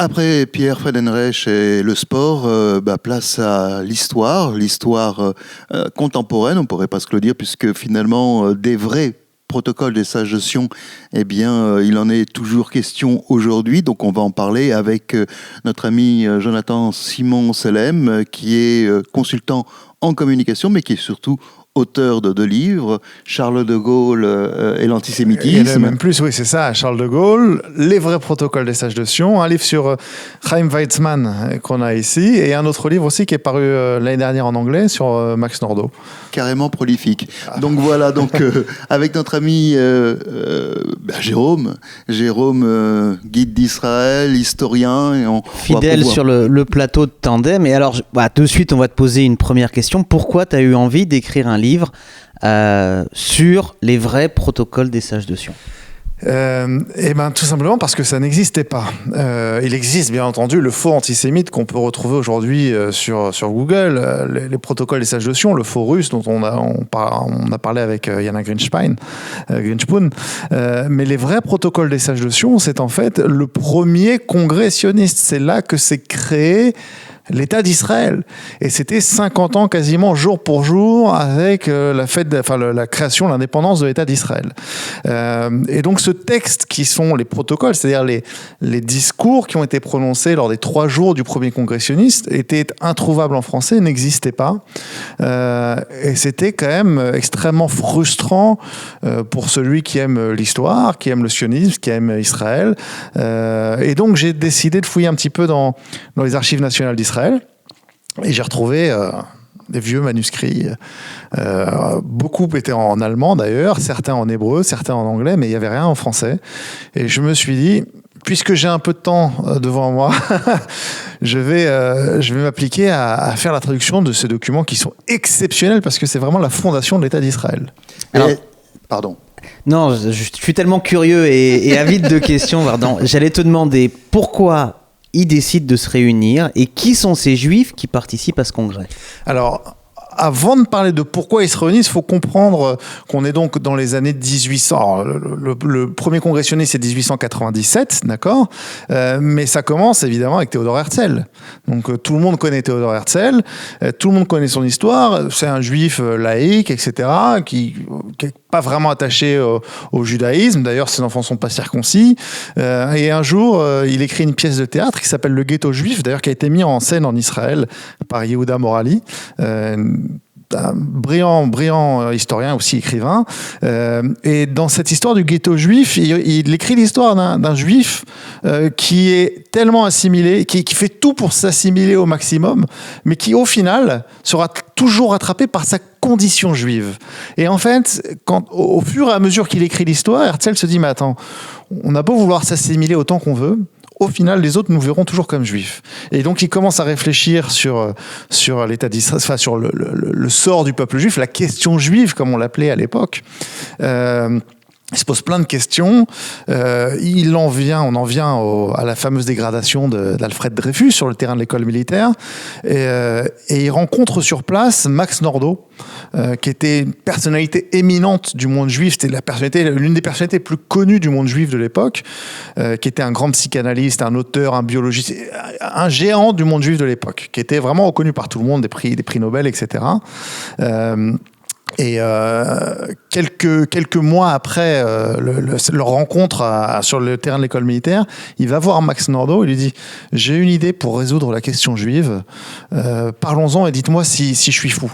Après Pierre Friedenreich et le sport, place à l'histoire, contemporaine, on pourrait presque le dire, puisque finalement, des vrais protocoles des sages de Sion, eh bien, il en est toujours question aujourd'hui. Donc, on va en parler avec notre ami Jonathan Simon-Selem, qui est consultant en communication, mais qui est surtout auteur de 2 livres, Charles de Gaulle et l'antisémitisme. Il y en a même plus, oui, c'est ça, Charles de Gaulle, les vrais protocoles des sages de Sion, un livre sur Chaim Weizmann qu'on a ici, et un autre livre aussi qui est paru l'année dernière en anglais sur Max Nordau. Carrément prolifique. Donc voilà, avec notre ami Jérôme, guide d'Israël, historien. Et fidèle sur le plateau de Tandem. Et alors, de suite, on va te poser une première question. Pourquoi tu as eu envie d'écrire un livre sur les vrais protocoles des sages de Sion? Tout simplement parce que ça n'existait pas. Il existe bien entendu le faux antisémite qu'on peut retrouver aujourd'hui sur Google, les protocoles des sages de Sion, le faux russe dont on a parlé avec Yana Grinspun. Mais les vrais protocoles des sages de Sion, c'est en fait le premier congrès sioniste. C'est là que s'est créé l'État d'Israël. Et c'était 50 ans quasiment jour pour jour avec la création, l'indépendance de l'État d'Israël. Et donc ce texte qui sont les protocoles, c'est-à-dire les discours qui ont été prononcés lors des 3 jours du premier congrès sioniste, étaient introuvables en français, n'existaient pas. Et c'était quand même extrêmement frustrant pour celui qui aime l'histoire, qui aime le sionisme, qui aime Israël. Et donc j'ai décidé de fouiller un petit peu dans les archives nationales d'Israël. Et j'ai retrouvé des vieux manuscrits. Beaucoup étaient en allemand d'ailleurs, certains en hébreu, certains en anglais, mais il n'y avait rien en français. Et je me suis dit, puisque j'ai un peu de temps devant moi, je vais m'appliquer à faire la traduction de ces documents qui sont exceptionnels parce que c'est vraiment la fondation de l'État d'Israël. Alors, pardon. Non, je suis tellement curieux et avide de questions, Vardan. J'allais te demander pourquoi ils décident de se réunir et qui sont ces juifs qui participent à ce congrès? Alors, avant de parler de pourquoi ils se réunissent, il faut comprendre qu'on est donc dans les années 1800. Alors, le premier congrès sioniste, c'est 1897, d'accord, mais ça commence évidemment avec Théodore Herzl. Donc tout le monde connaît Théodore Herzl, tout le monde connaît son histoire. C'est un juif laïque, etc., qui n'est pas vraiment attaché au judaïsme. D'ailleurs, ses enfants ne sont pas circoncis. Et un jour, il écrit une pièce de théâtre qui s'appelle Le Ghetto juif, d'ailleurs, qui a été mis en scène en Israël par Yehuda Morali. Un brillant historien, aussi écrivain. Et dans cette histoire du ghetto juif, il écrit l'histoire d'un juif qui est tellement assimilé, qui fait tout pour s'assimiler au maximum, mais qui au final sera toujours rattrapé par sa condition juive. Et en fait, au fur et à mesure qu'il écrit l'histoire, Herzl se dit, mais attends, on a beau vouloir s'assimiler autant qu'on veut, au final, les autres nous verront toujours comme juifs. Et donc, il commence à réfléchir sur l'État d'Israël, enfin, sur le sort du peuple juif, la question juive, comme on l'appelait à l'époque. Il se pose plein de questions. On en vient à la fameuse dégradation d'Alfred Dreyfus sur le terrain de l'école militaire. Et il rencontre sur place Max Nordau, qui était une personnalité éminente du monde juif. C'était l'une des personnalités les plus connues du monde juif de l'époque, qui était un grand psychanalyste, un auteur, un biologiste, un géant du monde juif de l'époque, qui était vraiment reconnu par tout le monde, des prix Nobel, etc. Et quelques mois après leur rencontre sur le terrain de l'école militaire, il va voir Max Nordau, il lui dit « J'ai une idée pour résoudre la question juive, parlons-en et dites-moi si je suis fou. »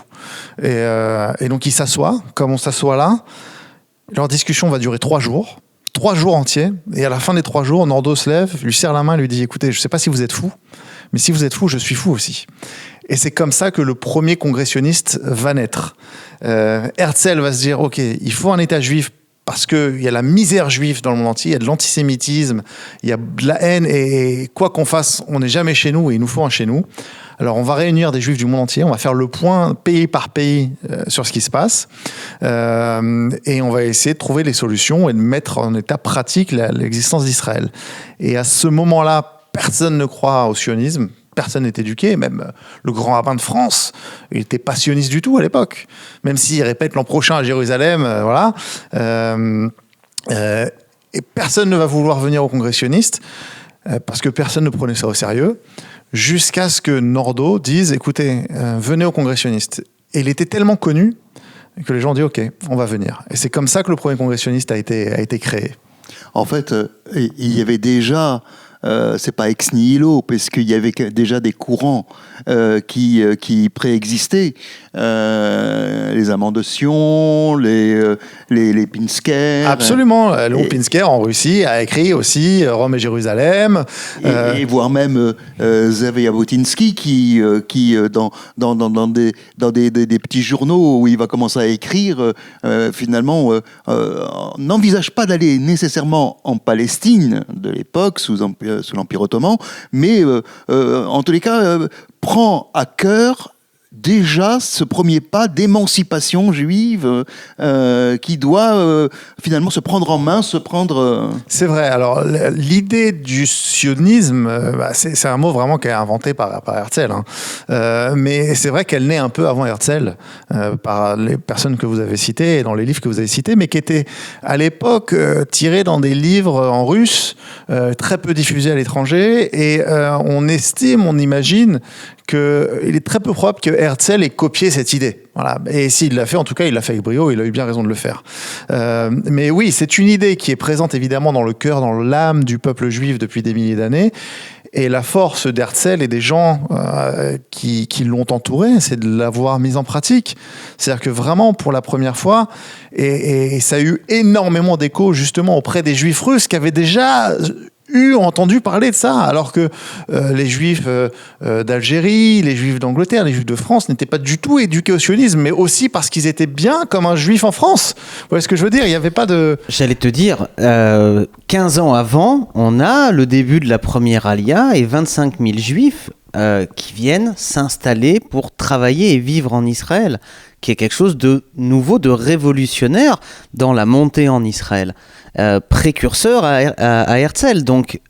Et donc il s'assoit, comme on s'assoit là, leur discussion va durer 3 jours. 3 jours entiers, et à la fin des 3 jours, Nordau se lève, lui serre la main et lui dit « Écoutez, je ne sais pas si vous êtes fou, mais si vous êtes fou, je suis fou aussi. » Et c'est comme ça que le premier congrès sioniste va naître. Herzl va se dire, ok, il faut un État juif parce qu'il y a la misère juive dans le monde entier, il y a de l'antisémitisme, il y a de la haine, et quoi qu'on fasse, on n'est jamais chez nous, et il nous faut un chez nous. Alors on va réunir des juifs du monde entier, on va faire le point pays par pays sur ce qui se passe, et on va essayer de trouver les solutions et de mettre en état pratique l'existence d'Israël. Et à ce moment-là, personne ne croit au sionisme, personne n'est éduqué, même le grand rabbin de France, il n'était pas sioniste du tout à l'époque, même s'il répète l'an prochain à Jérusalem, voilà. Et personne ne va vouloir venir au congrès sioniste. parce que personne ne prenait ça au sérieux, jusqu'à ce que Nordau dise, écoutez, venez au congrès sioniste. Et il était tellement connu que les gens ont dit, ok, on va venir. Et c'est comme ça que le premier congrès sioniste a été créé. En fait, il y avait déjà, c'est pas ex nihilo, parce qu'il y avait déjà des courants qui préexistaient. Les amants de Sion, les Pinsker. Absolument. Léon Pinsker en Russie a écrit aussi Rome et Jérusalem. Et voire même Zev Jabotinsky qui dans des petits journaux où il va commencer à écrire, finalement, n'envisage pas d'aller nécessairement en Palestine de l'époque, sous l'Empire ottoman, mais en tous les cas, prend à cœur déjà ce premier pas d'émancipation juive qui doit finalement se prendre en main, C'est vrai. Alors, l'idée du sionisme, c'est un mot vraiment qui est inventé par Herzl. Mais c'est vrai qu'elle naît un peu avant Herzl, par les personnes que vous avez citées et dans les livres que vous avez cités, mais qui étaient à l'époque tirés dans des livres en russe, très peu diffusés à l'étranger. Et on imagine qu'il est très peu probable que Herzl ait copié cette idée. Voilà. Et s'il l'a fait, en tout cas, il l'a fait avec brio, il a eu bien raison de le faire. Mais oui, c'est une idée qui est présente évidemment dans le cœur, dans l'âme du peuple juif depuis des milliers d'années. Et la force d'Herzl et des gens qui l'ont entouré, c'est de l'avoir mise en pratique. C'est-à-dire que vraiment, pour la première fois, et ça a eu énormément d'écho justement auprès des juifs russes qui avaient déjà entendu parler de ça, alors que les juifs d'Algérie, les juifs d'Angleterre, les juifs de France n'étaient pas du tout éduqués au sionisme, mais aussi parce qu'ils étaient bien comme un juif en France. Vous voyez ce que je veux dire ? Il n'y avait pas de... J'allais te dire, 15 ans avant, on a le début de la première Alia et 25 000 juifs qui viennent s'installer pour travailler et vivre en Israël, qui est quelque chose de nouveau, de révolutionnaire dans la montée en Israël. Précurseur à Herzl. Donc,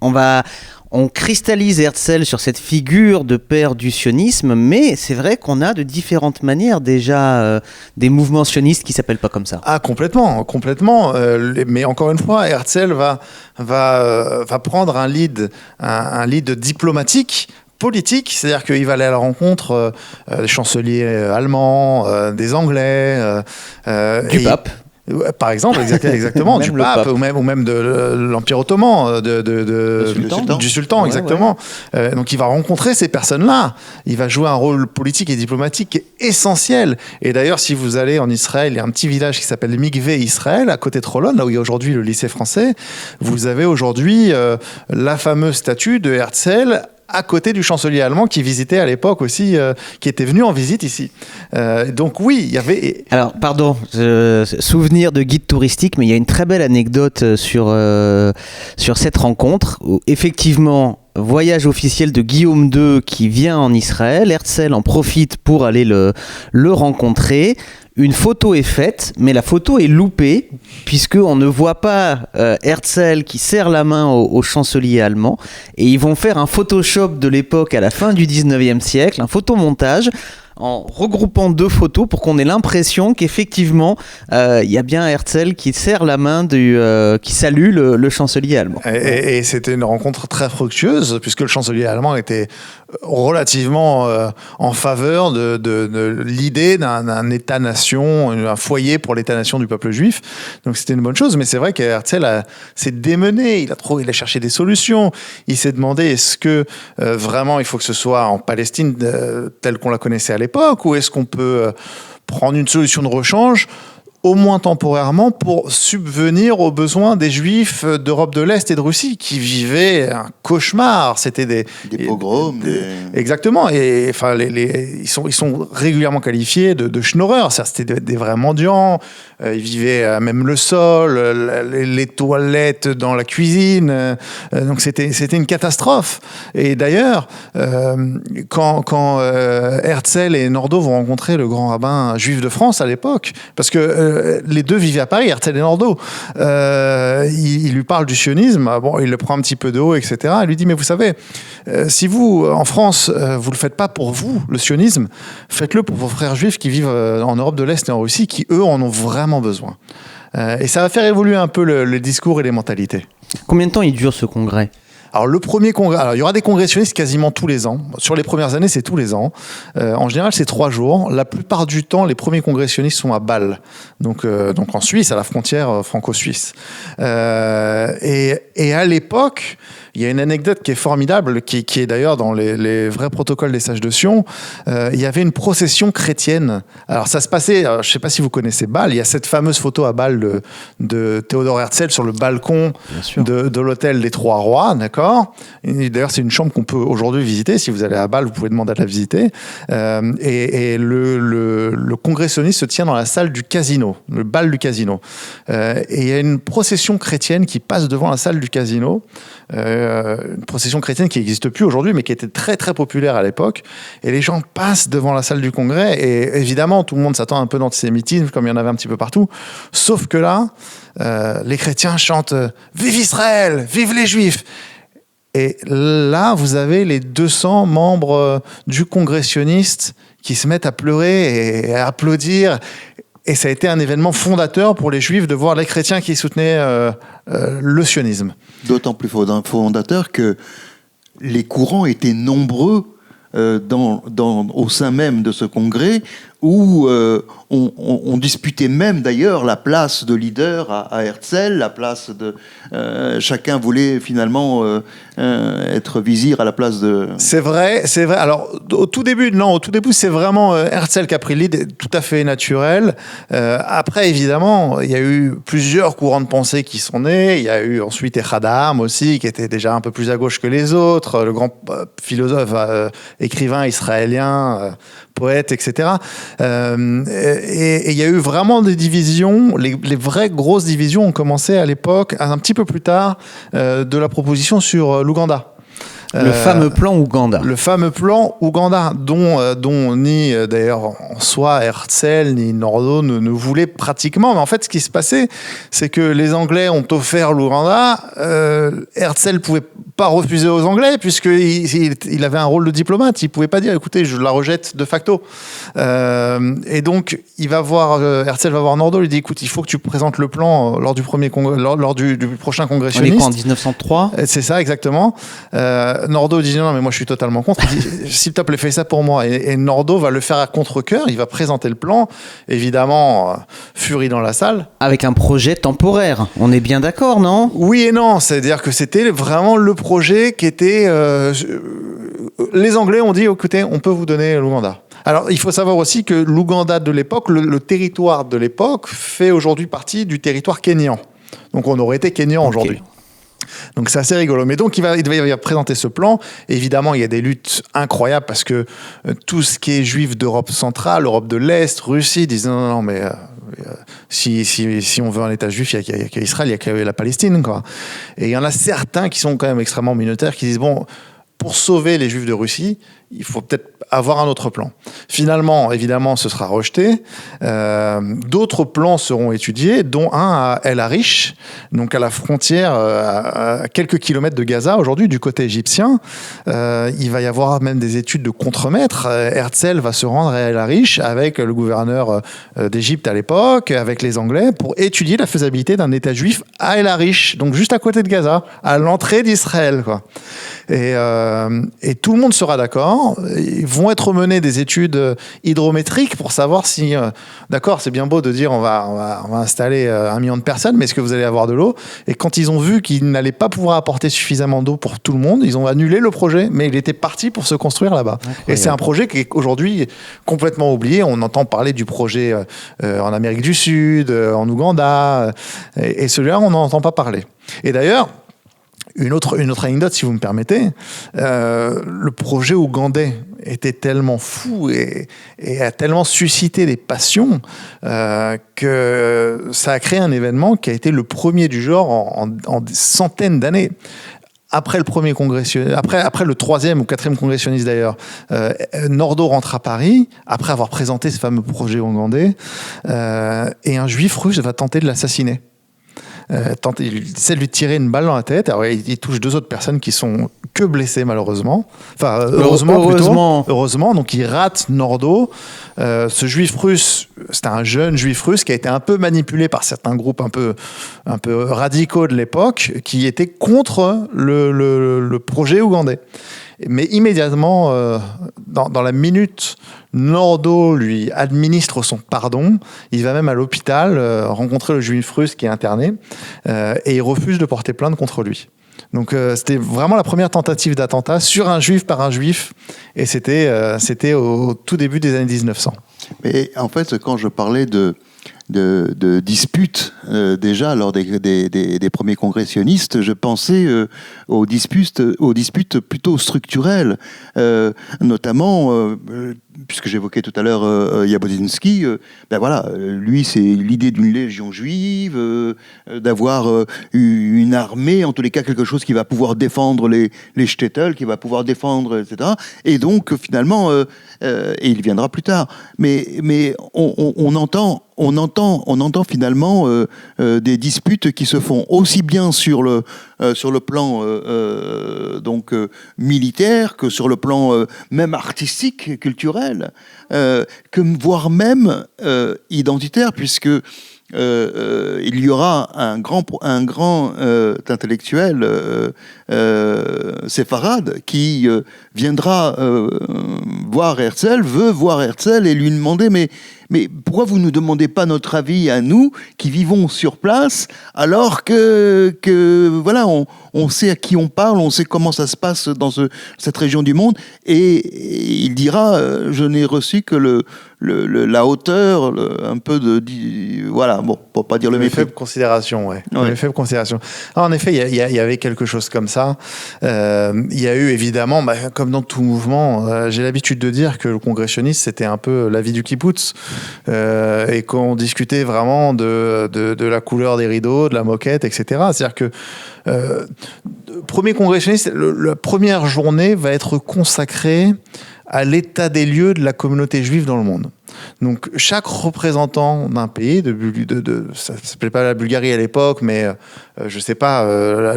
on cristallise Herzl sur cette figure de père du sionisme, mais c'est vrai qu'on a de différentes manières déjà des mouvements sionistes qui s'appellent pas comme ça. Ah, complètement. Mais encore une fois, Herzl va prendre un lead diplomatique, politique, c'est-à-dire qu'il va aller à la rencontre des chanceliers allemands, des Anglais, du pape. Par exemple, exactement, du pape ou même de l'Empire ottoman, du sultan, ouais, exactement. Ouais. Donc il va rencontrer ces personnes-là. Il va jouer un rôle politique et diplomatique essentiel. Et d'ailleurs, si vous allez en Israël, il y a un petit village qui s'appelle Mikvé Israël, à côté de Holon, là où il y a aujourd'hui le lycée français. Vous avez aujourd'hui la fameuse statue de Herzl à côté du chancelier allemand qui visitait à l'époque aussi, qui était venu en visite ici. Donc oui, il y avait... Alors, pardon, souvenir de guide touristique, mais il y a une très belle anecdote sur cette rencontre, où effectivement, voyage officiel de Guillaume II qui vient en Israël, Herzl en profite pour aller le rencontrer. Une photo est faite, mais la photo est loupée, puisqu'on ne voit pas Herzl qui serre la main au chancelier allemand. Et ils vont faire un Photoshop de l'époque à la fin du 19e siècle, un photomontage, en regroupant deux photos pour qu'on ait l'impression qu'effectivement, il y a bien Herzl qui serre la main, qui salue le chancelier allemand. Et c'était une rencontre très fructueuse, puisque le chancelier allemand était relativement en faveur de l'idée d'un État-nation, un foyer pour l'État-nation du peuple juif. Donc c'était une bonne chose, mais c'est vrai qu'Herzl s'est démené, il a cherché des solutions, il s'est demandé est-ce que vraiment il faut que ce soit en Palestine telle qu'on la connaissait à l'époque, ou est-ce qu'on peut prendre une solution de rechange au moins temporairement, pour subvenir aux besoins des Juifs d'Europe de l'Est et de Russie, qui vivaient un cauchemar. C'était des pogroms. Exactement. Et enfin, ils sont régulièrement qualifiés de schnorreurs. C'était des vrais mendiants. Ils vivaient même le sol, les toilettes dans la cuisine. Donc c'était une catastrophe. Et d'ailleurs, quand Herzl et Nordau vont rencontrer le grand rabbin juif de France à l'époque, parce que les deux vivaient à Paris, Herzl et Nordau. Il lui parle du sionisme, bon, il le prend un petit peu de haut, etc. Il lui dit, mais vous savez, si vous, en France, vous le faites pas pour vous, le sionisme, faites-le pour vos frères juifs qui vivent en Europe de l'Est et en Russie, qui, eux, en ont vraiment besoin. Et ça va faire évoluer un peu le discours et les mentalités. Combien de temps il dure ce congrès ? Alors le premier congrès, alors il y aura des congressionnistes quasiment tous les ans. Sur les premières années, c'est tous les ans. En général, c'est 3 jours. La plupart du temps, les premiers congressionnistes sont à Bâle, donc en Suisse, à la frontière franco-suisse. Et à l'époque, il y a une anecdote qui est formidable, qui est d'ailleurs dans les vrais protocoles des sages de Sion. Il y avait une procession chrétienne. Alors ça se passait, je ne sais pas si vous connaissez Bâle, il y a cette fameuse photo à Bâle de Théodore Herzl sur le balcon de l'hôtel des Trois Rois, d'accord ? Et d'ailleurs, c'est une chambre qu'on peut aujourd'hui visiter. Si vous allez à Bâle, vous pouvez demander à la visiter. Et le congressionniste se tient dans la salle du casino, le bal du casino. Et il y a une procession chrétienne qui passe devant la salle du casino. Une procession chrétienne qui n'existe plus aujourd'hui, mais qui était très très populaire à l'époque. Et les gens passent devant la salle du congrès. Et évidemment, tout le monde s'attend un peu d'antisémitisme, comme il y en avait un petit peu partout. Sauf que là, les chrétiens chantent « Vive Israël! Vive les Juifs !» Et là, vous avez les 200 membres du congressionniste qui se mettent à pleurer et à applaudir. Et ça a été un événement fondateur pour les Juifs de voir les chrétiens qui soutenaient le sionisme. D'autant plus fondateur que les courants étaient nombreux au sein même de ce congrès, où on disputait même d'ailleurs la place de leader à Herzl, la place de... chacun voulait finalement être vizir à la place de... C'est vrai. Alors, au tout début, c'est vraiment Herzl qui a pris le lead, tout à fait naturel. Après, évidemment, il y a eu plusieurs courants de pensée qui sont nés. Il y a eu ensuite Echad Ha'am aussi, qui était déjà un peu plus à gauche que les autres, le grand philosophe, écrivain israélien, poète, etc. Et il y a eu vraiment des divisions. Les vraies grosses divisions ont commencé à l'époque, un petit peu plus tard, de la proposition sur l'Ouganda. Le fameux plan Ouganda. Le fameux plan Ouganda, dont ni d'ailleurs en soi Herzl ni Nordau ne voulaient pratiquement. Mais en fait, ce qui se passait, c'est que les Anglais ont offert l'Ouganda. Herzl ne pouvait pas refuser aux Anglais, puisqu'il avait un rôle de diplomate. Il ne pouvait pas dire, écoutez, je la rejette de facto. Et donc, Herzl va voir Nordau, il dit, écoute, il faut que tu présentes le plan lors du prochain congressionniste. On est quoi, en 1903 ? C'est ça, exactement. Nordau dit non, mais moi je suis totalement contre. Il dit, s'il te plaît, fais ça pour moi. Et Nordau va le faire à contre-cœur. Il va présenter le plan. Évidemment, furie dans la salle. Avec un projet temporaire. On est bien d'accord, non ? Oui et non. C'est-à-dire que c'était vraiment le projet qui était. Les Anglais ont dit, écoutez, on peut vous donner l'Ouganda. Alors, il faut savoir aussi que l'Ouganda de l'époque, le territoire de l'époque, fait aujourd'hui partie du territoire kényan. Donc, on aurait été kényan aujourd'hui. Donc c'est assez rigolo. Mais donc il va présenter ce plan. Évidemment, il y a des luttes incroyables parce que tout ce qui est juif d'Europe centrale, Europe de l'Est, Russie, disent non, mais si on veut un État juif, il n'y a qu'Israël, il n'y a que la Palestine, quoi. Et il y en a certains qui sont quand même extrêmement minoritaires qui disent bon, pour sauver les Juifs de Russie, il faut peut-être avoir un autre plan. Finalement, évidemment, ce sera rejeté. D'autres plans seront étudiés, dont un à El Arish, donc à la frontière, à quelques kilomètres de Gaza, aujourd'hui, du côté égyptien. Il va y avoir même des études de contremaître. Herzl va se rendre à El Arish avec le gouverneur d'Égypte à l'époque, avec les Anglais, pour étudier la faisabilité d'un État juif à El Arish, donc juste à côté de Gaza, à l'entrée d'Israël, quoi. Et tout le monde sera d'accord. Ils vont être menées des études hydrométriques pour savoir si, d'accord, c'est bien beau de dire on va installer 1 million de personnes, mais est-ce que vous allez avoir de l'eau ? Et quand ils ont vu qu'ils n'allaient pas pouvoir apporter suffisamment d'eau pour tout le monde, ils ont annulé le projet, mais il était parti pour se construire là-bas. Incroyable. Et c'est un projet qui est aujourd'hui complètement oublié. On entend parler du projet en Amérique du Sud, en Ouganda, et celui-là, on n'en entend pas parler. Et d'ailleurs, une autre anecdote, si vous me permettez, le projet ougandais était tellement fou et a tellement suscité des passions que ça a créé un événement qui a été le premier du genre en des centaines d'années. Après le premier après le 3e ou 4e congressionniste d'ailleurs, Nordau rentre à Paris après avoir présenté ce fameux projet ougandais et un juif russe va tenter de l'assassiner. il essaie de lui tirer une balle dans la tête. Alors, il touche 2 autres personnes qui sont que blessées malheureusement. Enfin, heureusement. Donc, il rate Nordo. Ce juif russe, c'était un jeune juif russe qui a été un peu manipulé par certains groupes un peu radicaux de l'époque, qui étaient contre le projet ougandais. Mais immédiatement, dans la minute, Nordo lui administre son pardon. Il va même à l'hôpital rencontrer le juif russe qui est interné et il refuse de porter plainte contre lui. Donc c'était vraiment la première tentative d'attentat sur un juif par un juif, et c'était au tout début des années 1900. Mais en fait, quand je parlais de disputes déjà lors des premiers congressionnistes, je pensais aux disputes plutôt structurelles, notamment puisque j'évoquais tout à l'heure Jabotinsky, lui c'est l'idée d'une légion juive, d'avoir une armée, en tous les cas quelque chose qui va pouvoir défendre les shtetl, qui va pouvoir défendre, etc. Et donc finalement, et il viendra plus tard, mais on entend finalement des disputes qui se font aussi bien sur le plan militaire que sur le plan même artistique, culturel, que voire même identitaire, puisque il y aura un grand intellectuel séfarade qui viendra voir Herzl, veut voir Herzl et lui demander mais pourquoi vous ne nous demandez pas notre avis à nous qui vivons sur place, alors que voilà, on sait à qui on parle, on sait comment ça se passe dans cette région du monde, et il dira je n'ai reçu que la hauteur, un peu voilà, bon, pour pas dire le mépris. Faible considération, ouais. Faible considération. Alors, en effet, il y avait quelque chose comme ça. Il y a eu évidemment, comme dans tout mouvement, j'ai l'habitude de dire que le congressionniste, c'était un peu la vie du kibbutz, et qu'on discutait vraiment de la couleur des rideaux, de la moquette, etc. C'est-à-dire que premier congressionniste, la première journée va être consacrée à l'état des lieux de la communauté juive dans le monde. Donc, chaque représentant d'un pays, ça ne s'appelait pas la Bulgarie à l'époque, mais je ne sais pas,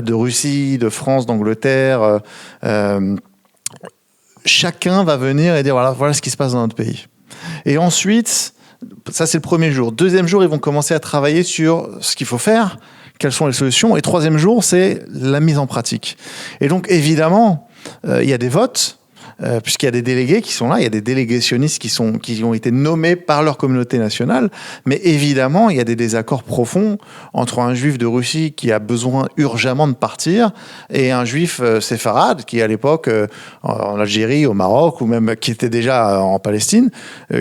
de Russie, de France, d'Angleterre, chacun va venir et dire voilà ce qui se passe dans notre pays. Et ensuite, ça c'est le premier jour. Deuxième jour, ils vont commencer à travailler sur ce qu'il faut faire, quelles sont les solutions. Et troisième jour, c'est la mise en pratique. Et donc, évidemment, il y a des votes, puisqu'il y a des délégués qui sont là, il y a des délégationnistes qui ont été nommés par leur communauté nationale, mais évidemment, il y a des désaccords profonds entre un juif de Russie qui a besoin urgemment de partir et un juif séfarade qui, à l'époque, en Algérie, au Maroc, ou même qui était déjà en Palestine,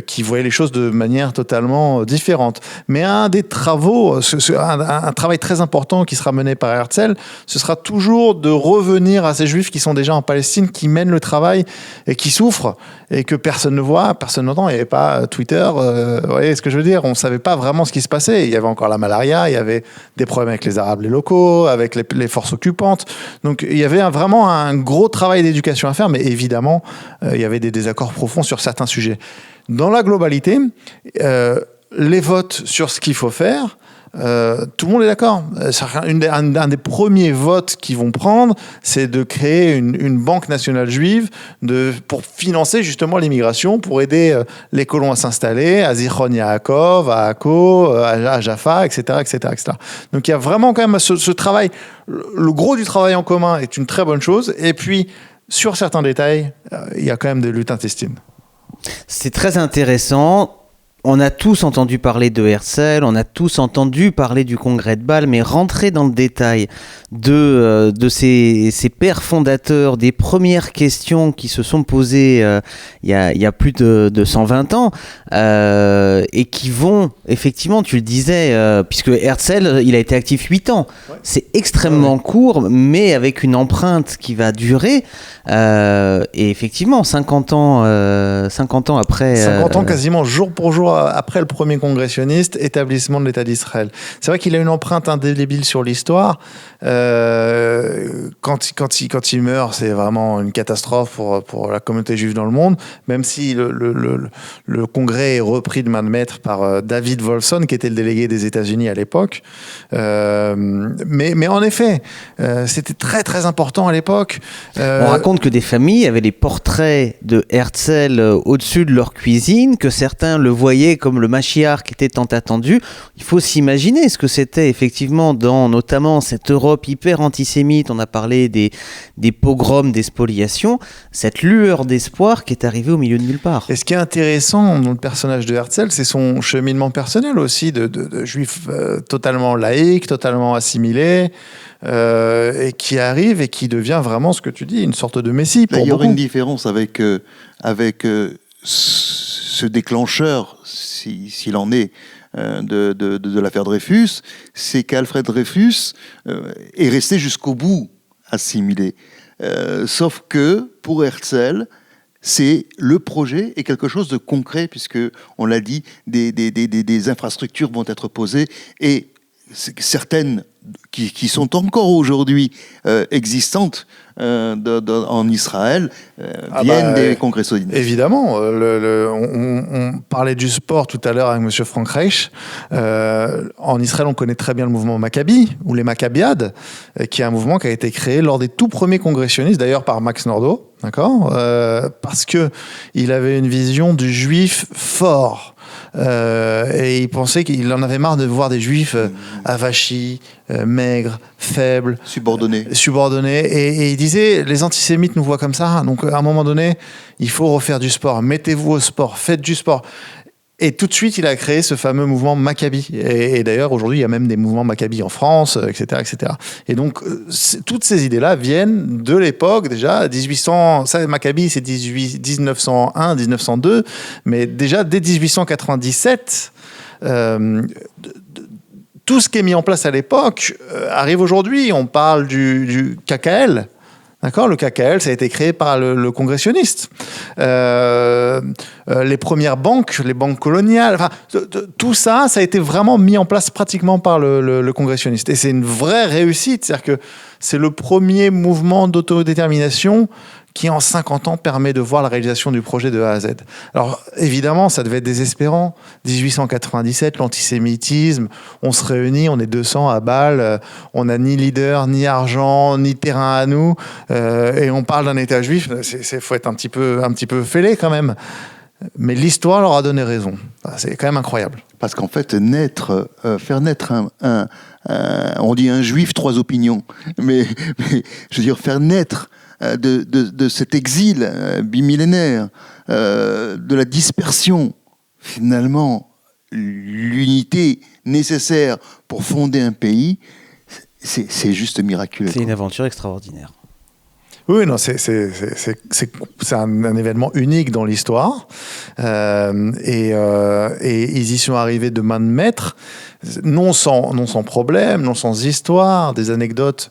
qui voyait les choses de manière totalement différente. Mais un des travaux, un travail très important qui sera mené par Herzl, ce sera toujours de revenir à ces juifs qui sont déjà en Palestine, qui mènent le travail et qui souffrent, et que personne ne voit, personne n'entend. Il n'y avait pas Twitter, vous voyez ce que je veux dire, on ne savait pas vraiment ce qui se passait. Il y avait encore la malaria, il y avait des problèmes avec les Arabes, les locaux, avec les forces occupantes. Donc il y avait vraiment un gros travail d'éducation à faire, mais évidemment, il y avait des désaccords profonds sur certains sujets. Dans la globalité, les votes sur ce qu'il faut faire, tout le monde est d'accord. Un des premiers votes qu'ils vont prendre, c'est de créer une banque nationale juive pour financer justement l'immigration, pour aider les colons à s'installer, à Zichron Yaakov, à Akko, à Jaffa, etc., etc., etc. Donc il y a vraiment quand même ce travail. Le gros du travail en commun est une très bonne chose. Et puis, sur certains détails, il y a quand même des luttes intestines. C'est très intéressant. On a tous entendu parler de Herzl, on a tous entendu parler du congrès de Bâle, mais rentrer dans le détail de ces pères fondateurs, des premières questions qui se sont posées il y a plus de 120 ans, et qui vont, effectivement, tu le disais, puisque Herzl, il a été actif 8 ans. Ouais. C'est extrêmement court, mais avec une empreinte qui va durer. Et effectivement, 50 ans après... 50 ans quasiment jour pour jour toujours, après le premier congressionniste, établissement de l'État d'Israël. C'est vrai qu'il a une empreinte indélébile sur l'histoire. Quand il meurt, c'est vraiment une catastrophe pour la communauté juive dans le monde, même si le congrès est repris de main de maître par David Wolfson, qui était le délégué des États-Unis à l'époque. Mais en effet, c'était très très important à l'époque. On raconte que des familles avaient les portraits de Herzl au-dessus de leur cuisine, que certains le voyaient comme le Mashiach qui était tant attendu. Il faut s'imaginer ce que c'était effectivement dans notamment cette Europe hyper antisémite. On a parlé des pogroms, des spoliations, cette lueur d'espoir qui est arrivée au milieu de nulle part. Et ce qui est intéressant dans le personnage de Herzl, c'est son cheminement personnel aussi, de juif totalement laïque, totalement assimilé, et qui arrive et qui devient vraiment ce que tu dis, une sorte de messie pour beaucoup. Il y aurait une différence avec ce déclencheur, s'il en est, de l'affaire Dreyfus, c'est qu'Alfred Dreyfus est resté jusqu'au bout assimilé. Sauf que, pour Herzl, c'est le projet est quelque chose de concret, puisque, on l'a dit, des infrastructures vont être posées, et certaines qui sont encore aujourd'hui existantes en Israël viennent des congressionnalistes. Évidemment, on parlait du sport tout à l'heure avec M. Frank Reich. En Israël, on connaît très bien le mouvement Maccabi, ou les Maccabiades, qui est un mouvement qui a été créé lors des tout premiers congressionnistes, d'ailleurs par Max Nordau, d'accord, parce qu'il avait une vision du juif fort. Et il pensait qu'il en avait marre de voir des juifs avachis, maigres, faibles, subordonnés. Et il disait, les antisémites nous voient comme ça, donc à un moment donné, il faut refaire du sport. Mettez-vous au sport, faites du sport. Et tout de suite, il a créé ce fameux mouvement Maccabi. Et d'ailleurs, aujourd'hui, il y a même des mouvements Maccabi en France, etc., etc. Et donc, toutes ces idées-là viennent de l'époque, déjà, 1800... Ça, Maccabi, c'est 1901, 1902. Mais déjà, dès 1897... tout ce qui est mis en place à l'époque arrive aujourd'hui. On parle du KKL. D'accord, le KKL, ça a été créé par le congressionniste. Les premières banques, les banques coloniales, enfin, tout ça, ça a été vraiment mis en place pratiquement par le congressionniste. Et c'est une vraie réussite. C'est-à-dire que c'est le premier mouvement d'autodétermination qui, en 50 ans, permet de voir la réalisation du projet de A à Z. Alors, évidemment, ça devait être désespérant. 1897, l'antisémitisme, on se réunit, on est 200 à Bâle, on n'a ni leader, ni argent, ni terrain à nous, et on parle d'un État juif. Faut être un petit peu fêlé, quand même. Mais l'histoire leur a donné raison. C'est quand même incroyable. Parce qu'en fait, faire naître on dit un juif, 3 opinions. Mais je veux dire, faire naître de cet exil bimillénaire, de la dispersion, finalement, l'unité nécessaire pour fonder un pays, c'est juste miraculeux. C'est une aventure extraordinaire. Oui, non, c'est un événement unique dans l'histoire. Et ils y sont arrivés de main de maître, non sans problème, non sans histoire, des anecdotes.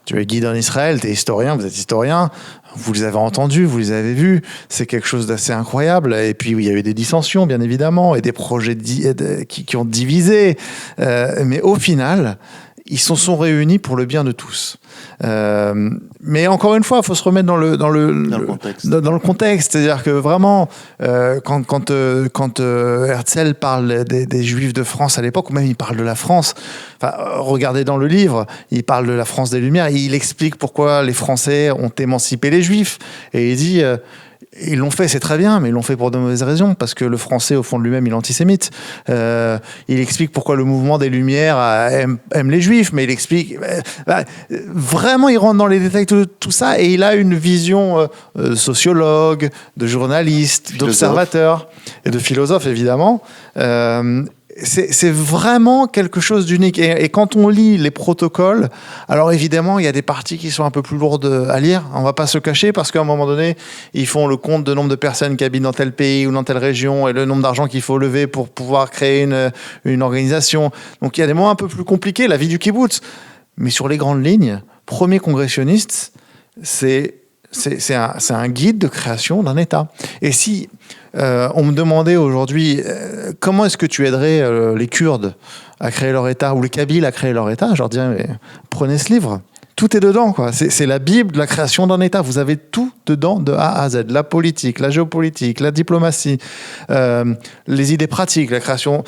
Tu es guide en Israël, tu es historien, vous êtes historien, vous les avez entendus, vous les avez vus, c'est quelque chose d'assez incroyable. Et puis, il y a eu des dissensions, bien évidemment, et des projets qui ont divisé. Mais au final, ils se sont réunis pour le bien de tous. Mais encore une fois, il faut se remettre dans le contexte. C'est-à-dire que vraiment, quand Herzl parle des Juifs de France à l'époque, ou même il parle de la France, regardez dans le livre, il parle de la France des Lumières, il explique pourquoi les Français ont émancipé les Juifs. Et il dit... Ils l'ont fait, c'est très bien, mais ils l'ont fait pour de mauvaises raisons, parce que le Français, au fond de lui-même, il est antisémite. Il explique pourquoi le mouvement des Lumières aime les Juifs, mais il explique... vraiment, il rentre dans les détails de tout ça, et il a une vision sociologue, de journaliste, d'observateur, et de philosophe, évidemment. C'est vraiment quelque chose d'unique. Et quand on lit les protocoles, alors évidemment, il y a des parties qui sont un peu plus lourdes à lire. On ne va pas se cacher parce qu'à un moment donné, ils font le compte de nombre de personnes qui habitent dans tel pays ou dans telle région et le nombre d'argent qu'il faut lever pour pouvoir créer une organisation. Donc il y a des moments un peu plus compliqués, la vie du kibbutz. Mais sur les grandes lignes, premier congressionniste, c'est un guide de création d'un État. Et si On me demandait aujourd'hui comment est-ce que tu aiderais les Kurdes à créer leur État ou les Kabyles à créer leur État. Je leur disais, mais prenez ce livre. Tout est dedans, quoi. C'est la Bible de la création d'un État. Vous avez tout dedans de A à Z. La politique, la géopolitique, la diplomatie, les idées pratiques, la création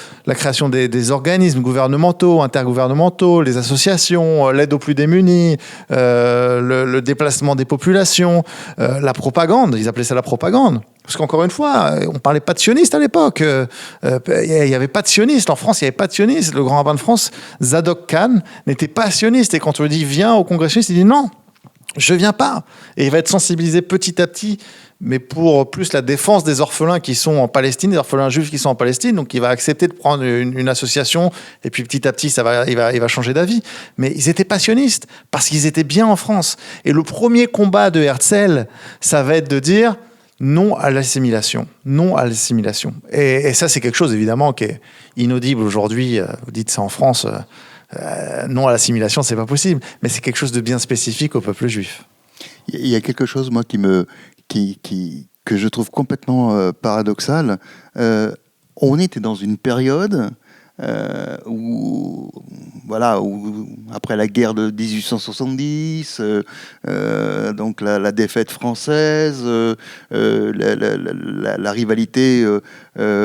des organismes gouvernementaux, intergouvernementaux, les associations, l'aide aux plus démunis, le déplacement des populations, la propagande. Ils appelaient ça la propagande. Parce qu'encore une fois, on ne parlait pas de sionistes à l'époque. Il n'y avait pas de sionistes. En France, il n'y avait pas de sionistes. Le grand rabbin de France, Zadok Khan, n'était pas sioniste. Et quand on lui dit « viens au congrès sioniste », il dit « non, je ne viens pas ». Et il va être sensibilisé petit à petit, mais pour plus la défense des orphelins qui sont en Palestine, des orphelins juifs qui sont en Palestine. Donc il va accepter de prendre une association. Et puis petit à petit, il va changer d'avis. Mais ils n'étaient pas sionistes parce qu'ils étaient bien en France. Et le premier combat de Herzl, ça va être de dire – non à l'assimilation. Non à l'assimilation. Et ça, c'est quelque chose, évidemment, qui est inaudible aujourd'hui. Vous dites ça en France, non à l'assimilation, c'est pas possible. Mais c'est quelque chose de bien spécifique au peuple juif. Il y a quelque chose, moi, que je trouve complètement paradoxal. On était dans une période où, après la guerre de 1870, donc la défaite française, la rivalité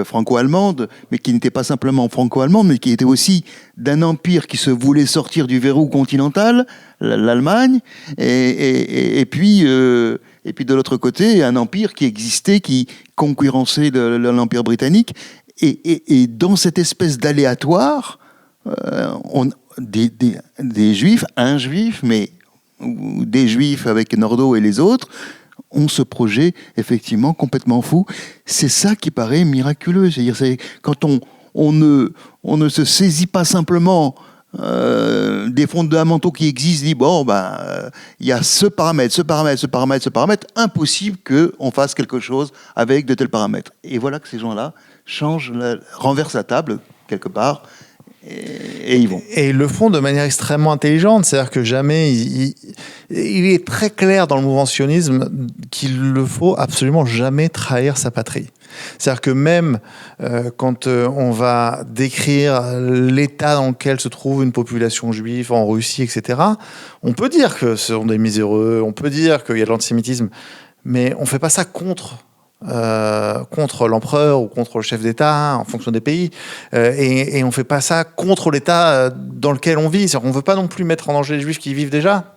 franco-allemande, mais qui n'était pas simplement franco-allemande, mais qui était aussi d'un empire qui se voulait sortir du verrou continental, l'Allemagne, et puis de l'autre côté, un empire qui existait, qui concurrençait l'empire britannique. Et dans cette espèce d'aléatoire, des juifs, un juif, mais des juifs avec Nordau et les autres, ont ce projet effectivement complètement fou. C'est ça qui paraît miraculeux. C'est-à-dire, c'est quand on ne se saisit pas simplement des fondamentaux qui existent, dit il y a ce paramètre, impossible qu'on fasse quelque chose avec de tels paramètres. Et voilà que ces gens-là renversent la table quelque part et ils vont. Et ils le font de manière extrêmement intelligente, c'est-à-dire que jamais il est très clair dans le mouvement sionisme qu'il ne faut absolument jamais trahir sa patrie. C'est-à-dire que même quand on va décrire l'état dans lequel se trouve une population juive en Russie, etc., on peut dire que ce sont des miséreux, on peut dire qu'il y a de l'antisémitisme, mais on ne fait pas ça contre l'empereur ou contre le chef d'État en fonction des pays, et on ne fait pas ça contre l'État dans lequel on vit. C'est-à-dire qu'on ne veut pas non plus mettre en danger les juifs qui y vivent déjà,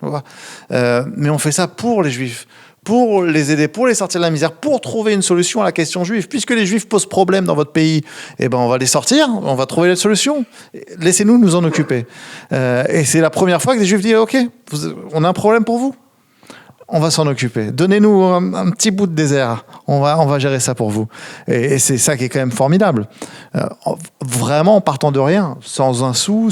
mais on fait ça pour les juifs, pour les aider, pour les sortir de la misère, pour trouver une solution à la question juive. Puisque les juifs posent problème dans votre pays, on va les sortir, on va trouver la solution. Laissez-nous nous en occuper. Et c'est la première fois que des juifs disent « Ok, on a un problème pour vous, on va s'en occuper. Donnez-nous un petit bout de désert. On va gérer ça pour vous. » Et c'est ça qui est quand même formidable. Vraiment en partant de rien, sans un sou,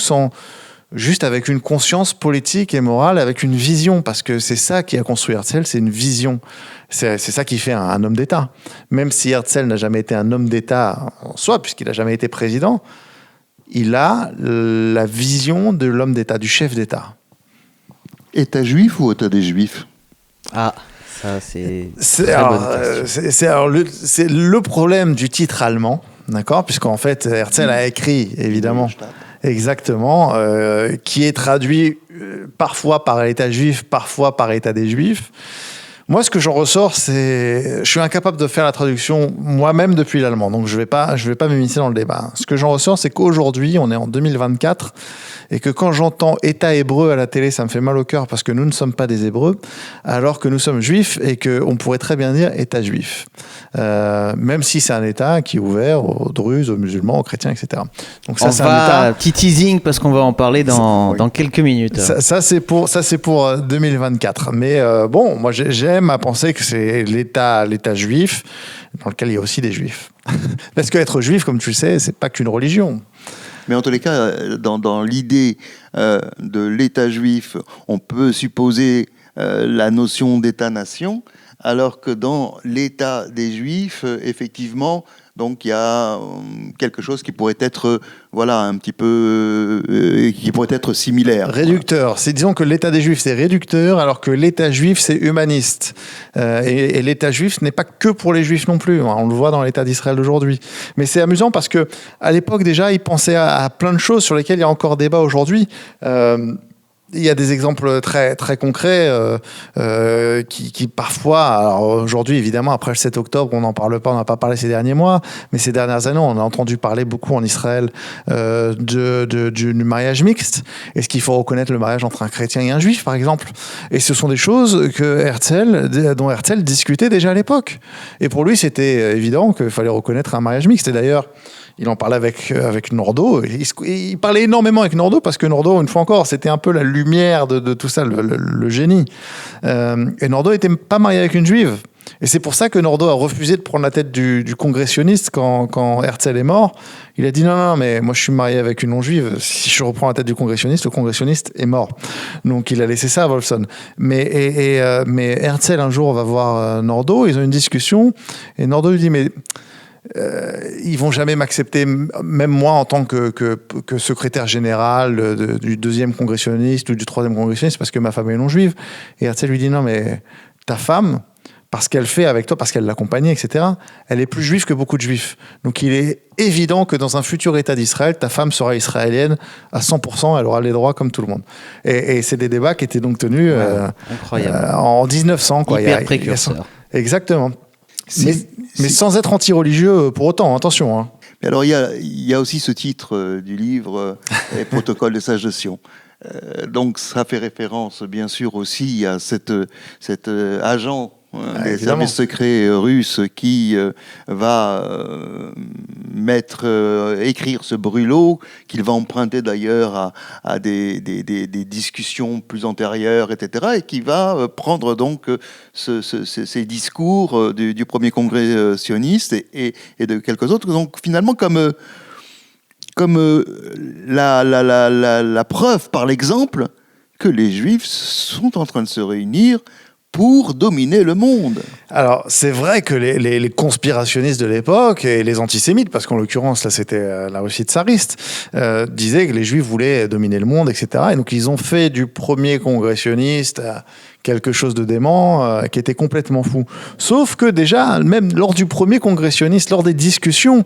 juste avec une conscience politique et morale, avec une vision, parce que c'est ça qui a construit Herzl, c'est une vision. C'est ça qui fait un homme d'État. Même si Herzl n'a jamais été un homme d'État en soi, puisqu'il n'a jamais été président, il a la vision de l'homme d'État, du chef d'État. État juif ou État des Juifs ? Ah, ça c'est le problème du titre allemand, d'accord, puisqu'en fait Herzl a écrit évidemment exactement, qui est traduit parfois par État juif, parfois par État des Juifs. Moi, ce que j'en ressors, je suis incapable de faire la traduction moi-même depuis l'allemand, donc je vais pas m'immiscer dans le débat. Ce que j'en ressors, c'est qu'aujourd'hui, on est en 2024, et que quand j'entends État hébreu à la télé, ça me fait mal au cœur parce que nous ne sommes pas des Hébreux, alors que nous sommes juifs et qu'on pourrait très bien dire État juif. Même si c'est un État qui est ouvert aux druzes, aux musulmans, aux chrétiens, etc. Donc ça, c'est un État... Petit teasing parce qu'on va en parler dans quelques minutes. Ça c'est pour 2024. Mais bon, moi j'aime à penser que c'est l'État juif dans lequel il y a aussi des juifs. Parce qu'être juif, comme tu le sais, c'est pas qu'une religion. Mais en tous les cas, dans l'idée de l'État juif, on peut supposer la notion d'État-nation. alors que dans l'état des Juifs, effectivement, donc il y a quelque chose qui pourrait être, voilà, un petit peu, qui pourrait être similaire. Réducteur. Disons que l'état des Juifs, c'est réducteur, alors que l'état juif, c'est humaniste. Et l'état juif, ce n'est pas que pour les Juifs non plus. On le voit dans l'état d'Israël d'aujourd'hui. Mais c'est amusant parce que à l'époque, déjà, ils pensaient à plein de choses sur lesquelles il y a encore débat aujourd'hui. Il y a des exemples très, très concrets qui parfois, alors aujourd'hui évidemment après le 7 octobre on n'en parle pas, on n'a pas parlé ces derniers mois, mais ces dernières années on a entendu parler beaucoup en Israël du mariage mixte. Est-ce qu'il faut reconnaître le mariage entre un chrétien et un juif par exemple? Et ce sont des choses dont Herzl discutait déjà à l'époque. Et pour lui c'était évident qu'il fallait reconnaître un mariage mixte. Et d'ailleurs il en parlait avec Nordau. Il parlait énormément avec Nordau parce que Nordau, une fois encore, c'était un peu la lumière de tout ça, le génie. Et Nordau n'était pas marié avec une juive. Et c'est pour ça que Nordau a refusé de prendre la tête du congressionniste quand Herzl est mort. Il a dit non, mais moi je suis marié avec une non-juive. Si je reprends la tête du congressionniste, le congressionniste est mort. Donc il a laissé ça à Wolfson. Mais Herzl un jour va voir Nordau, ils ont une discussion. Et Nordau lui dit mais... ils vont jamais m'accepter, même moi en tant que secrétaire général du deuxième congressionniste ou du troisième congressionniste, parce que ma femme est non juive. Et Herzl lui dit non mais ta femme, parce qu'elle fait avec toi, parce qu'elle l'accompagnait, etc., elle est plus juive que beaucoup de juifs. Donc il est évident que dans un futur État d'Israël, ta femme sera israélienne à 100%, elle aura les droits comme tout le monde. Et c'est des débats qui étaient donc tenus en 1900. Hyper précurseur. Exactement. Mais sans être anti-religieux pour autant, attention. Hein. Mais alors, il y a aussi ce titre du livre, les protocoles des sages de Sion. Donc, ça fait référence, bien sûr, aussi à cet agent des services secrets russes qui va écrire ce brûlot, qu'il va emprunter d'ailleurs à des discussions plus antérieures, etc., et qui va prendre donc ces discours du premier congrès sioniste et de quelques autres, donc finalement comme la preuve par l'exemple que les Juifs sont en train de se réunir pour dominer le monde. Alors, c'est vrai que les conspirationnistes de l'époque et les antisémites, parce qu'en l'occurrence, là, c'était la Russie tsariste, disaient que les Juifs voulaient dominer le monde, etc. Et donc, ils ont fait du premier congressionniste quelque chose de dément, qui était complètement fou. Sauf que déjà, même lors du premier congressionniste, lors des discussions,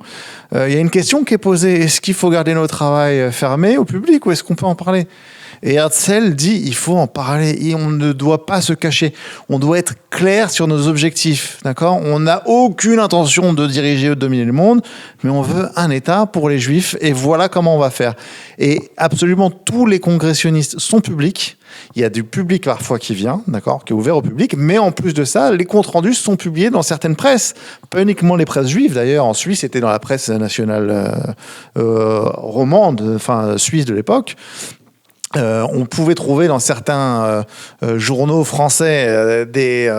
il y a une question qui est posée. Est-ce qu'il faut garder nos travail fermés au public ou est-ce qu'on peut en parler ? Et Herzl dit, il faut en parler et on ne doit pas se cacher. On doit être clair sur nos objectifs, d'accord ? On n'a aucune intention de diriger ou de dominer le monde, mais on veut un État pour les Juifs et voilà comment on va faire. Et absolument tous les congressionnistes sont publics. Il y a du public parfois qui vient, d'accord, qui est ouvert au public, mais en plus de ça, les comptes rendus sont publiés dans certaines presses, pas uniquement les presses juives. D'ailleurs, en Suisse, c'était dans la presse nationale romande, enfin suisse de l'époque. On pouvait trouver dans certains journaux français des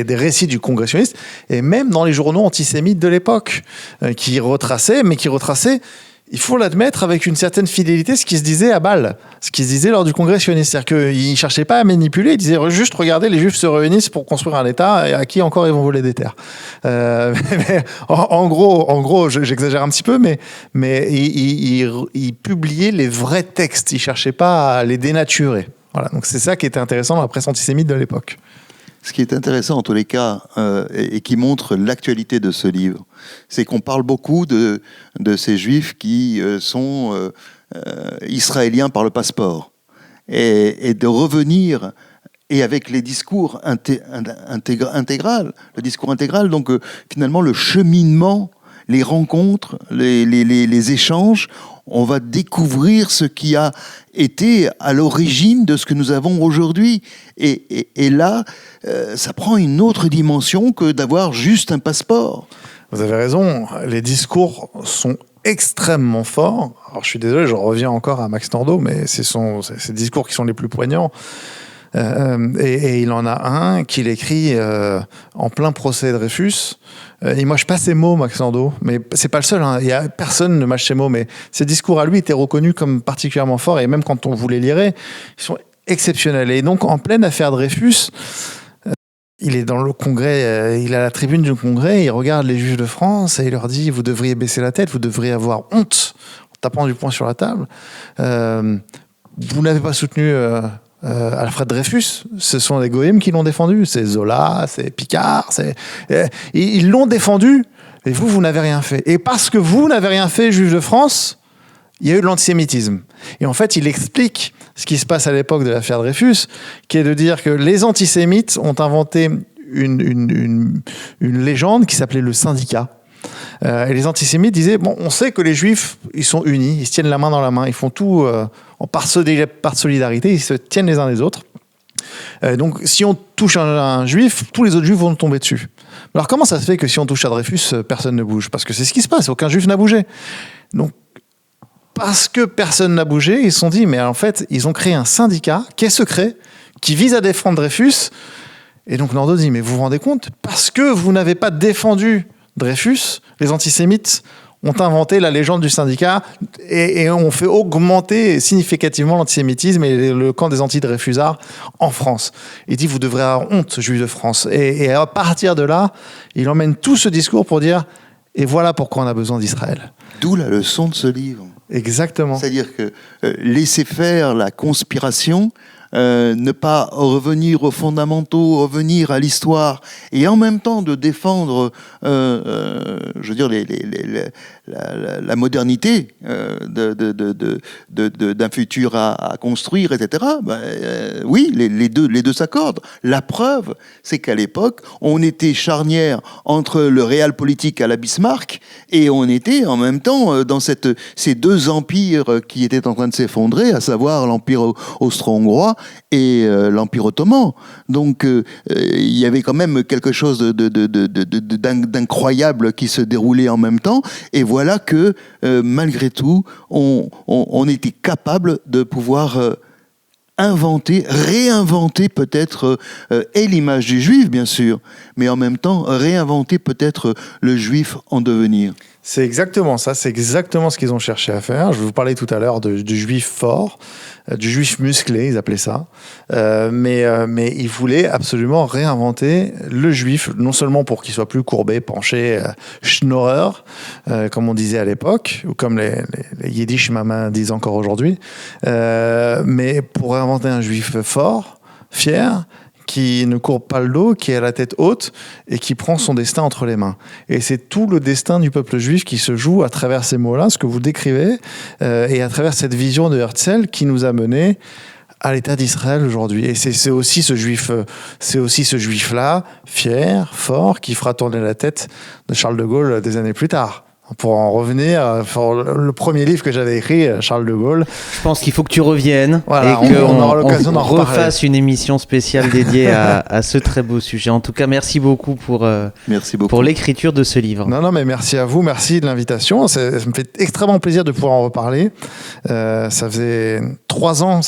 récits du congressionniste, et même dans les journaux antisémites de l'époque, qui retraçaient, il faut l'admettre, avec une certaine fidélité, ce qui se disait à Bâle, ce qui se disait lors du congressionniste. C'est-à-dire qu'ils ne cherchaient pas à manipuler, ils disaient juste, regardez, les Juifs se réunissent pour construire un État, et à qui encore ils vont voler des terres. En gros, j'exagère un petit peu, mais ils publiaient les vrais textes, ils ne cherchaient pas à les dénaturer. Voilà, donc c'est ça qui était intéressant dans la presse antisémite de l'époque. Ce qui est intéressant en tous les cas, et qui montre l'actualité de ce livre, c'est qu'on parle beaucoup de ces Juifs qui sont israéliens par le passeport. Et de revenir, et avec les discours intégral, le discours intégral, donc finalement le cheminement, les rencontres, les échanges, on va découvrir ce qui a été à l'origine de ce que nous avons aujourd'hui. Et là, ça prend une autre dimension que d'avoir juste un passeport. Vous avez raison, les discours sont extrêmement forts. Alors je suis désolé, je reviens encore à Max Nordau, mais c'est ces discours qui sont les plus poignants. Et il en a un qu'il écrit en plein procès Dreyfus. Il mâche pas ses mots, Max Nordau, mais c'est pas le seul. Il y a personne ne mâche ses mots, mais ses discours à lui étaient reconnus comme particulièrement forts, et même quand on vous les lirait, ils sont exceptionnels. Et donc en pleine affaire Dreyfus, il est dans le congrès, il est à la tribune du congrès, il regarde les juifs de France et il leur dit « Vous devriez baisser la tête, vous devriez avoir honte », en tapant du poing sur la table. Vous n'avez pas soutenu Alfred Dreyfus, ce sont les goïms qui l'ont défendu, c'est Zola, c'est Picard, ils l'ont défendu, et vous n'avez rien fait. Et parce que vous n'avez rien fait, juifs de France, il y a eu de l'antisémitisme. Et en fait, il explique ce qui se passe à l'époque de l'affaire Dreyfus, qui est de dire que les antisémites ont inventé une légende qui s'appelait le syndicat. Et les antisémites disaient, bon, on sait que les juifs, ils sont unis, ils se tiennent la main dans la main, ils font tout par solidarité, ils se tiennent les uns les autres. Donc, si on touche un juif, tous les autres juifs vont tomber dessus. Alors, comment ça se fait que si on touche à Dreyfus, personne ne bouge? Parce que c'est ce qui se passe, aucun juif n'a bougé. Donc, parce que personne n'a bougé, ils se sont dit, mais en fait, ils ont créé un syndicat qui est secret, qui vise à défendre Dreyfus. Et donc, Nordau dit, mais vous vous rendez compte? Parce que vous n'avez pas défendu Dreyfus, les antisémites ont inventé la légende du syndicat et ont fait augmenter significativement l'antisémitisme et le camp des anti-Dreyfusards en France. Il dit, vous devrez avoir honte, juifs de France. Et à partir de là, il emmène tout ce discours pour dire, et voilà pourquoi on a besoin d'Israël. D'où la leçon de ce livre. Exactement. C'est-à-dire que laisser faire la conspiration, ne pas revenir aux fondamentaux, revenir à l'histoire, et en même temps de défendre, je veux dire, la modernité d'un futur à construire, etc. Oui, les deux s'accordent. La preuve, c'est qu'à l'époque, on était charnière entre le réel politique à la Bismarck, et on était en même temps dans ces deux empires qui étaient en train de s'effondrer, à savoir l'empire austro-hongrois et l'Empire ottoman. Donc, il y avait quand même quelque chose d'incroyable qui se déroulait en même temps. Et voilà que, malgré tout, on était capable de pouvoir réinventer peut-être, et l'image du juif, bien sûr, mais en même temps, réinventer peut-être le juif en devenir. C'est exactement ça, c'est exactement ce qu'ils ont cherché à faire. Je vous parlais tout à l'heure du juif fort, du juif musclé, ils appelaient ça. Mais ils voulaient absolument réinventer le juif, non seulement pour qu'il soit plus courbé, penché, schnorrer, comme on disait à l'époque, ou comme les yiddish mamans disent encore aujourd'hui, mais pour réinventer un juif fort, fier, qui ne courbe pas le dos, qui a la tête haute et qui prend son destin entre les mains. Et c'est tout le destin du peuple juif qui se joue à travers ces mots-là, ce que vous décrivez, et à travers cette vision de Herzl qui nous a menés à l'État d'Israël aujourd'hui. Et c'est aussi ce juif-là, fier, fort, qui fera tourner la tête de Charles de Gaulle des années plus tard. Pour en revenir, le premier livre que j'avais écrit, Charles de Gaulle. Je pense qu'il faut que tu reviennes, voilà, et qu'on aura l'occasion d'en refasse une émission spéciale dédiée à ce très beau sujet. En tout cas, merci beaucoup pour l'écriture de ce livre. Non, mais merci à vous, merci de l'invitation. Ça me fait extrêmement plaisir de pouvoir en reparler. Ça fait 3 ans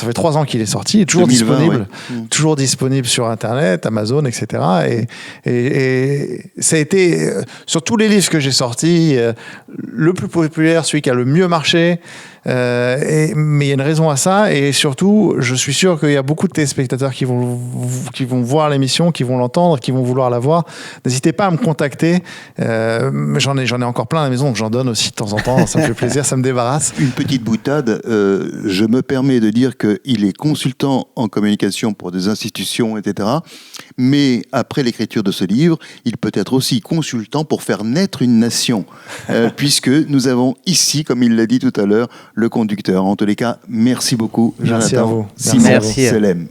qu'il est sorti, il est toujours 2020, disponible, toujours disponible sur Internet, Amazon, etc. Et ça a été, sur tous les livres que j'ai sortis, le plus populaire, celui qui a le mieux marché. Mais il y a une raison à ça, et surtout, je suis sûr qu'il y a beaucoup de téléspectateurs qui vont voir l'émission, qui vont l'entendre, qui vont vouloir la voir. N'hésitez pas à me contacter. J'en ai encore plein à la maison, donc j'en donne aussi de temps en temps. Ça me fait plaisir, ça me débarrasse. Une petite boutade. Je me permets de dire qu'il est consultant en communication pour des institutions, etc. Mais après l'écriture de ce livre, il peut être aussi consultant pour faire naître une nation, puisque nous avons ici, comme il l'a dit tout à l'heure, le conducteur. En tous les cas, merci beaucoup, Jonathan. Merci à vous. Simon Selem.